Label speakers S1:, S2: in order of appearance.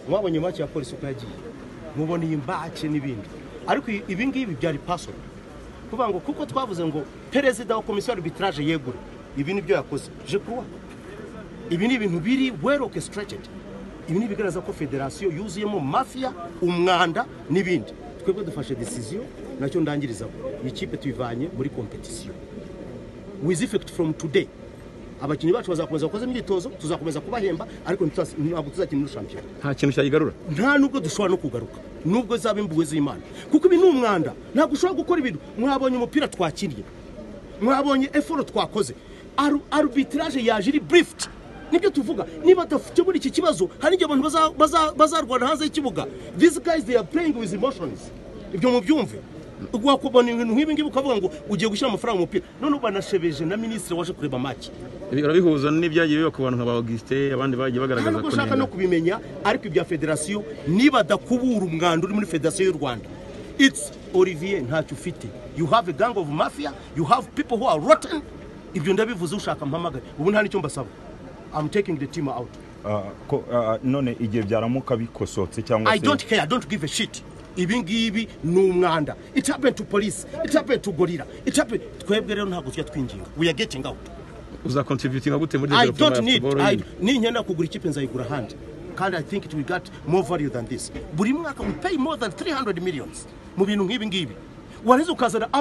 S1: mwabonye make ya polisi uko yagiye mubona imbake n'ibindi ariko ibi ngibi byari personal kuvuga ngo kuko twavuze ngo perezida wa komisiyo arbitrage yegure ibi nibyo yakoze je crois ibi ni ibintu biri well orchestrated ibi ni bigaragaza ko federation yuzuyemo mafia umwanda n'ibindi twebwe dufashe decision nacyo ndangiriza ikipe tuyivanye muri competition with effect from today abakinyi bacu bazakomeza gukoza imyitozo tuzakomeza kubahemba ariko ntabwo tuzakina muri champion
S2: nta kintu cyayigarura
S1: nta nubwo dushobora no kugaruka nubwo zaba imbuwe z'Imana kuko ibi ni umwanda ntabwo ushobora gukora ibintu mwabonye umupira twakiriye mwabonye effort twakoze arbitrage yaje iri briefed nibyo tuvuga niba dafite muri iki kibazo hari igihe abantu bazarwana hanze y'ikibuga these guys they are playing with emotions ibyo mu byumve ugwakubona ibintu nk'ibi ngibi ukavuga ngo ugiye gushyira amafaranga mu mupira none banashebeje na ministre waje kureba match
S2: birabihuza n'ibyagiye biba ku bantu nka ba Auguste abandi bagiye bagaragaza
S1: ko nshaka no kubimenya ariko ibya federation niba dakubura umwanda uri muri federation y'u Rwanda it's Olivier ntacyo ufite you have a gang of mafia you have people who are rotten ibyo ndabivuze ushaka mpamagara ubu nta nicyo mbasaba I'm taking the team out
S3: none igihe byaramuka bikosotse cyangwa
S1: I don't care I don't give a shit ibingibi numwanda it happened to police it happened to gorilla it happened twebwe rero ntago tujya twinginga we are getting out
S2: uza contributing gute muri
S1: I don't need ni nkenda kugura ikipe nzayigura handi kandi I think it will get more value than this buri mwaka we pay more than 300 millions mu bintu nk'ibi ngibi wareze ukazana